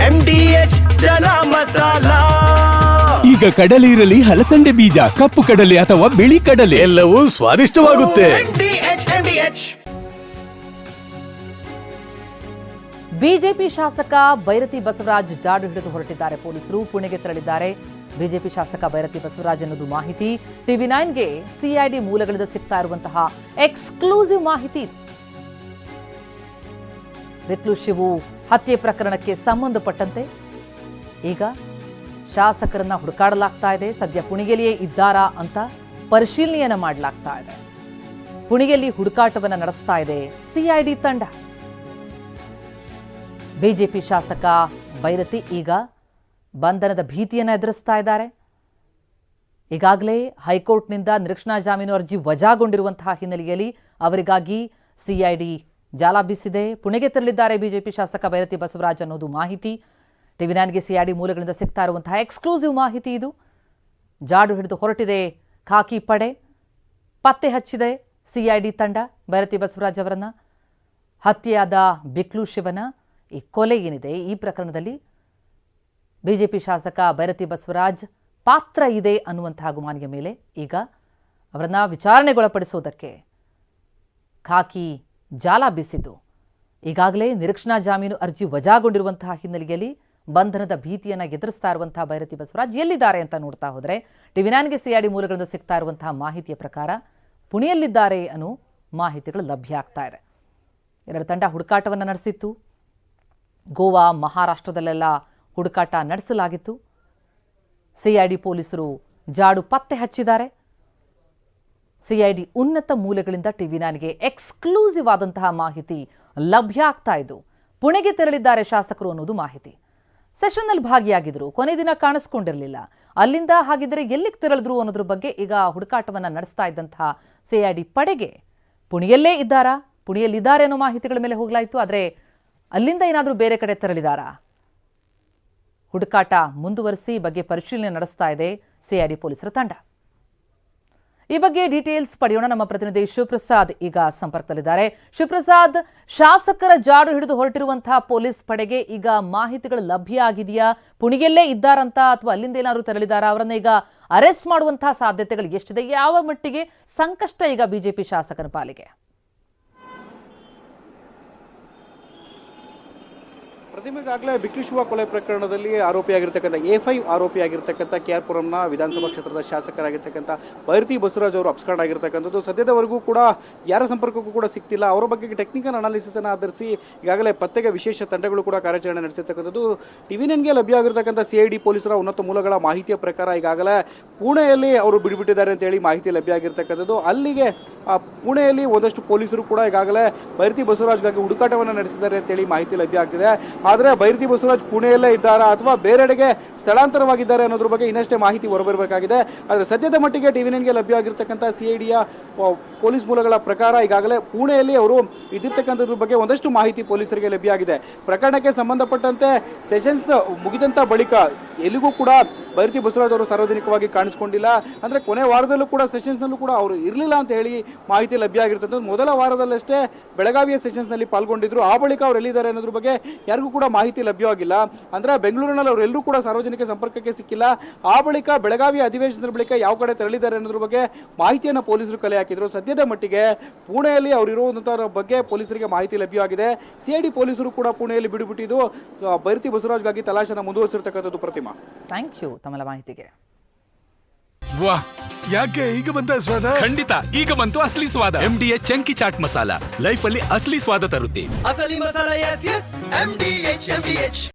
MDH chana masala. ಈಗ ಕಡಲೆ ಇರಲಿ, ಹಲಸಂಡೆ ಬೀಜ, ಕಪ್ಪು ಕಡಲೆ ಅಥವಾ ಬಿಳಿ ಕಡಲೆ, ಎಲ್ಲವೂ ಸ್ವಾದಿಷ್ಟವಾಗುತ್ತೆ. MDH. ಬಿಜೆಪಿ ಶಾಸಕ ಬೈರತಿ ಬಸವರಾಜ್ ಜಾಡು ಹಿಡಿದು ಹೊರಟಿದ್ದಾರೆ. ಪೊಲೀಸರು ಪುಣೆಗೆ ತೆರಳಿದ್ದಾರೆ. ಬಿಜೆಪಿ ಶಾಸಕ ಬೈರತಿ ಬಸವರಾಜ್ ಅನ್ನೋದು ಮಾಹಿತಿ. TV9ಗೆ ಸಿಐಡಿ ಮೂಲಗಳಿಂದ ಸಿಗ್ತಾ ಇರುವಂತಹ ಎಕ್ಸ್ಕ್ಲೂಸಿವ್ ಮಾಹಿತಿ ಇದು. ಬಿಕ್ಲು ಶಿವು ಹತ್ಯೆ ಪ್ರಕರಣಕ್ಕೆ ಸಂಬಂಧಪಟ್ಟಂತೆ ಈಗ ಶಾಸಕರನ್ನ ಹುಡುಕಾಡಲಾಗ್ತಾ ಇದೆ. ಸದ್ಯ ಪುಣೆಗೆಯಲ್ಲಿಯೇ ಇದ್ದಾರಾ ಅಂತ ಪರಿಶೀಲನೆಯನ್ನ ಮಾಡಲಾಗ್ತಾ ಇದೆ. ಪುಣೆಯಲ್ಲಿ ಹುಡುಕಾಟವನ್ನ ನಡೆಸ್ತಾ ಇದೆ ಸಿಐಡಿ ತಂಡ. ಬಿಜೆಪಿ ಶಾಸಕ ಬೈರತಿ ಈಗ ಬಂಧನದ ಭೀತಿಯನ್ನು ಎದುರಿಸ್ತಾ ಇದ್ದಾರೆ. ಈಗಾಗಲೇ ಹೈಕೋರ್ಟ್ನಿಂದ ನಿರೀಕ್ಷಣಾ ಜಾಮೀನು ಅರ್ಜಿ ವಜಾಗೊಂಡಿರುವಂತಹ ಹಿನ್ನೆಲೆಯಲ್ಲಿ ಅವರಿಗಾಗಿ ಸಿಐಡಿ ಜಾಲ ಬೀಸಿದೆ. ಪುಣೆಗೆ ತೆರಳಿದ್ದಾರೆ ಬಿಜೆಪಿ ಶಾಸಕ ಬೈರತಿ ಬಸವರಾಜ್ ಅನ್ನೋದು ಮಾಹಿತಿ. TV9ಗೆ ಸಿಐಡಿ ಮೂಲಗಳಿಂದ ಸಿಗ್ತಾ ಇರುವಂತಹ ಎಕ್ಸ್ಕ್ಲೂಸಿವ್ ಮಾಹಿತಿ ಇದು. ಜಾಡು ಹಿಡಿದು ಹೊರಟಿದೆ ಖಾಕಿ ಪಡೆ. ಪತ್ತೆ ಹಚ್ಚಿದೆ ಸಿಐಡಿ ತಂಡ ಬೈರತಿ ಬಸವರಾಜ್ ಅವರನ್ನ. ಹತ್ಯೆಯಾದ ಬಿಕ್ಲು ಶಿವನ ಈ ಕೊಲೆ ಏನಿದೆ, ಈ ಪ್ರಕರಣದಲ್ಲಿ ಬಿಜೆಪಿ ಶಾಸಕ ಬೈರತಿ ಬಸವರಾಜ್ ಪಾತ್ರ ಇದೆ ಅನ್ನುವಂತಹ ಗುಮಾನಿಯ ಮೇಲೆ ಈಗ ಅವರನ್ನ ವಿಚಾರಣೆಗೊಳಪಡಿಸುವುದಕ್ಕೆ ಖಾಕಿ ಜಾಲ ಬೀಸಿದ್ದು. ಈಗಾಗಲೇ ನಿರೀಕ್ಷಣಾ ಜಾಮೀನು ಅರ್ಜಿ ವಜಾಗೊಂಡಿರುವಂತಹ ಹಿನ್ನೆಲೆಯಲ್ಲಿ ಬಂಧನದ ಭೀತಿಯನ್ನು ಎದುರಿಸ್ತಾ ಇರುವಂತಹ ಬೈರತಿ ಬಸವರಾಜ್ ಎಲ್ಲಿದ್ದಾರೆ ಅಂತ ನೋಡ್ತಾ ಹೋದರೆ TV9ಗೆ ಸಿಐಡಿ ಮೂಲಗಳಿಂದ ಸಿಗ್ತಾ ಇರುವಂತಹ ಮಾಹಿತಿಯ ಪ್ರಕಾರ ಪುಣೆಯಲ್ಲಿದ್ದಾರೆ ಅನ್ನೋ ಮಾಹಿತಿಗಳು ಲಭ್ಯ ಆಗ್ತಾ ಇದೆ. ಎರಡು ತಂಡ ಹುಡುಕಾಟವನ್ನು ನಡೆಸಿತ್ತು. ಗೋವಾ, ಮಹಾರಾಷ್ಟ್ರದಲ್ಲೆಲ್ಲ ಹುಡುಕಾಟ ನಡೆಸಲಾಗಿತ್ತು. ಸಿಐಡಿ ಪೊಲೀಸರು ಜಾಡು ಪತ್ತೆ ಹಚ್ಚಿದ್ದಾರೆ. ಸಿಐಡಿ ಉನ್ನತ ಮೂಲಗಳಿಂದ TV9ಗೆ ಎಕ್ಸ್ಕ್ಲೂಸಿವ್ ಆದಂತಹ ಮಾಹಿತಿ ಲಭ್ಯ ಆಗ್ತಾ ಇದ್ದು. ಪುಣೆಗೆ ತೆರಳಿದ್ದಾರೆ ಶಾಸಕರು ಅನ್ನೋದು ಮಾಹಿತಿ. ಸೆಷನ್ನಲ್ಲಿ ಭಾಗಿಯಾಗಿದ್ರು, ಕೊನೆ ದಿನ ಕಾಣಿಸ್ಕೊಂಡಿರಲಿಲ್ಲ. ಅಲ್ಲಿಂದ ಹಾಗಿದ್ರೆ ಎಲ್ಲಿಗೆ ತೆರಳಿದ್ರು ಅನ್ನೋದ್ರ ಬಗ್ಗೆ ಈಗ ಹುಡುಕಾಟವನ್ನು ನಡೆಸ್ತಾ ಇದ್ದಂತಹ ಸಿಐಡಿ ಪಡೆಗೆ ಪುಣೆಯಲ್ಲೇ ಇದ್ದಾರಾ, ಪುಣೆಯಲ್ಲಿದ್ದಾರೆ ಅನ್ನೋ ಮಾಹಿತಿಗಳ ಮೇಲೆ ಹೋಗಲಾಯಿತು. ಆದರೆ ಅಲ್ಲಿಂದ ಏನಾದರೂ ಬೇರೆ ಕಡೆ ತೆರಳಿದಾರಾ? ಹುಡುಕಾಟ ಮುಂದುವರಿಸಿ ಬಗ್ಗೆ ಪರಿಶೀಲನೆ ನಡೆಸ್ತಾ ಇದೆ ಸಿಐಡಿ ಪೊಲೀಸರ ತಂಡ. ಈ ಬಗ್ಗೆ ಡೀಟೇಲ್ಸ್ ಪಡೆಯೋಣ. ನಮ್ಮ ಪ್ರತಿನಿಧಿ ಶಿವಪ್ರಸಾದ್ ಈಗ ಸಂಪರ್ಕದಲ್ಲಿದ್ದಾರೆ. ಶಿವಪ್ರಸಾದ್, ಶಾಸಕರ ಜಾಡು ಹಿಡಿದು ಹೊರಟಿರುವಂತಹ ಪೊಲೀಸ್ ಪಡೆಗೆ ಈಗ ಮಾಹಿತಿಗಳು ಲಭ್ಯ ಆಗಿದೆಯಾ? ಪುಣೆಯಲ್ಲೇ ಇದ್ದಾರಂತ ಅಥವಾ ಅಲ್ಲಿಂದ ಏನಾದರೂ ತೆರಳಿದಾರಾ? ಅವರನ್ನ ಈಗ ಅರೆಸ್ಟ್ ಮಾಡುವಂತಹ ಸಾಧ್ಯತೆಗಳು ಎಷ್ಟಿದೆ? ಯಾವ ಮಟ್ಟಿಗೆ ಸಂಕಷ್ಟ ಈಗ ಬಿಜೆಪಿ ಶಾಸಕರ ಪಾಲಿಗೆ? ಪ್ರತಿಮೆಗಾಗಲೇ ಬಿಕ್ಲು ಶಿವ ಕೊಲೆ ಪ್ರಕರಣದಲ್ಲಿ ಆರೋಪಿಯಾಗಿರ್ತಕ್ಕಂಥ A5 ಆರೋಪಿಯಾಗಿರ್ತಕ್ಕಂಥ KR ಪುರಂನ ವಿಧಾನಸಭಾ ಕ್ಷೇತ್ರದ ಶಾಸಕರಾಗಿರ್ತಕ್ಕಂಥ ಬೈರತಿ ಬಸವರಾಜ್ ಅವರು ಅಬ್ಸ್ಕಾಂಡ್ ಆಗಿರ್ತಕ್ಕಂಥದ್ದು. ಸದ್ಯದವರೆಗೂ ಕೂಡ ಯಾರ ಸಂಪರ್ಕಕ್ಕೂ ಕೂಡ ಸಿಗ್ತಿಲ್ಲ. ಅವರ ಬಗ್ಗೆ ಟೆಕ್ನಿಕಲ್ ಅನಾಲಿಸಿಸ್ ಅನ್ನು ಆಧರಿಸಿ ಈಗಾಗಲೇ ಪತ್ತೆಗೆ ವಿಶೇಷ ತಂಡಗಳು ಕೂಡ ಕಾರ್ಯಾಚರಣೆ ನಡೆಸಿರ್ತಕ್ಕಂಥದ್ದು. TV9ಗೆ ಲಭ್ಯ ಆಗಿರ್ತಕ್ಕಂಥ ಸಿಐಡಿ ಪೊಲೀಸರ ಉನ್ನತ ಮೂಲಗಳ ಮಾಹಿತಿಯ ಪ್ರಕಾರ ಈಗಾಗಲೇ ಪುಣೆಯಲ್ಲಿ ಅವರು ಬಿಡುಬಿಟ್ಟಿದ್ದಾರೆ ಅಂತೇಳಿ ಮಾಹಿತಿ ಲಭ್ಯ ಆಗಿರ್ತಕ್ಕಂಥದ್ದು. ಅಲ್ಲಿಗೆ ಪುಣೆಯಲ್ಲಿ ಒಂದಷ್ಟು ಪೊಲೀಸರು ಕೂಡ ಈಗಾಗಲೇ ಬೈರತಿ ಬಸವರಾಜ್ಗಾಗಿ ಹುಡುಕಾಟವನ್ನು ನಡೆಸಿದ್ದಾರೆ ಅಂತೇಳಿ ಮಾಹಿತಿ ಲಭ್ಯ ಆಗ್ತಿದೆ. ಆದರೆ ಬೈರತಿ ಬಸವರಾಜ್ ಪುಣೆಯಲ್ಲೇ ಇದ್ದಾರಾ ಅಥವಾ ಬೇರೆಡೆಗೆ ಸ್ಥಳಾಂತರವಾಗಿದ್ದಾರೆ ಅನ್ನೋದ್ರ ಬಗ್ಗೆ ಇನ್ನಷ್ಟೇ ಮಾಹಿತಿ ಹೊರಬರಬೇಕಾಗಿದೆ. ಆದರೆ ಸದ್ಯದ ಮಟ್ಟಿಗೆ TV9ಗೆ ಲಭ್ಯ ಆಗಿರ್ತಕ್ಕಂಥ ಸಿಐಡಿಯ ಪೊಲೀಸ್ ಮೂಲಗಳ ಪ್ರಕಾರ ಈಗಾಗಲೇ ಪುಣೆಯಲ್ಲಿ ಅವರು ಇದ್ದಿರ್ತಕ್ಕಂಥದ್ರ ಬಗ್ಗೆ ಒಂದಷ್ಟು ಮಾಹಿತಿ ಪೊಲೀಸರಿಗೆ ಲಭ್ಯ ಆಗಿದೆ. ಪ್ರಕರಣಕ್ಕೆ ಸಂಬಂಧಪಟ್ಟಂತೆ ಸೆಷನ್ಸ್ ಮುಗಿದಂಥ ಬಳಿಕ ಎಲ್ಲಿಗೂ ಕೂಡ ಬೈರತಿ ಬಸವರಾಜ್ ಅವರು ಸಾರ್ವಜನಿಕವಾಗಿ ಕಾಣಿಸ್ಕೊಂಡಿಲ್ಲ. ಅಂದರೆ ಕೊನೆ ವಾರದಲ್ಲೂ ಕೂಡ ಸೆಷನ್ಸ್ನಲ್ಲೂ ಕೂಡ ಅವರು ಇರಲಿಲ್ಲ ಅಂತ ಹೇಳಿ ಮಾಹಿತಿ ಲಭ್ಯ ಆಗಿರ್ತಕ್ಕಂಥದ್ದು. ಮೊದಲ ವಾರದಲ್ಲಷ್ಟೇ ಬೆಳಗಾವಿಯ ಸೆಷನ್ಸ್ನಲ್ಲಿ ಪಾಲ್ಗೊಂಡಿದ್ರು. ಆ ಬಳಿಕ ಅವರು ಎಲ್ಲಿದ್ದಾರೆ ಅನ್ನೋದ್ರ ಬಗ್ಗೆ ಯಾರಿಗೂ ಕೂಡ ಮಾಹಿತಿ ಲಭ್ಯವಾಗಿಲ್ಲ. ಅಂದರೆ ಬೆಂಗಳೂರಿನಲ್ಲಿ ಅವರೆಲ್ಲರೂ ಕೂಡ ಸಾರ್ವಜನಿಕ ಸಂಪರ್ಕಕ್ಕೆ ಸಿಕ್ಕಿಲ್ಲ. ಆ ಬಳಿಕ ಬೆಳಗಾವಿ ಅಧಿವೇಶನದ ಬಳಿಕ ಯಾವ ಕಡೆ ತೆರಳಿದ್ದಾರೆ ಅನ್ನೋದ್ರ ಬಗ್ಗೆ ಮಾಹಿತಿಯನ್ನು ಪೊಲೀಸರು ಕಲೆ ಹಾಕಿದ್ರು. ಸದ್ಯದ ಮಟ್ಟಿಗೆ ಪುಣೆಯಲ್ಲಿ ಅವರು ಇರುವಂಥರ ಬಗ್ಗೆ ಪೊಲೀಸರಿಗೆ ಮಾಹಿತಿ ಲಭ್ಯವಾಗಿದೆ. ಸಿಐಡಿ ಪೊಲೀಸರು ಕೂಡ ಪುಣೆಯಲ್ಲಿ ಬಿಡುಬಿಟ್ಟಿದ್ದು ಬೈರತಿ ಬಸವರಾಜ್ಗಾಗಿ ತಲಾಶನ ಮುಂದುವರಿಸಿರ್ತಕ್ಕಂಥದ್ದು. ಪ್ರತಿಮಾ, ಥ್ಯಾಂಕ್ ಯು ತಮ್ಮ ಮಾಹಿತಿಗೆ. ವಾಹ್, ಯಾಕೆ ಈಗ ಬಂತ ಸ್ವಾದ? ಖಂಡಿತ ಈಗ ಬಂತು ಅಸಲಿ ಸ್ವಾದ. MDH chunky chaat masala life ಅಲ್ಲಿ ಅಸಲಿ ಸ್ವಾದ ತರುತ್ತೆ. ಅಸಲಿ ಮಸಾಲ, ಎಸ್ ಎಸ್ MDH.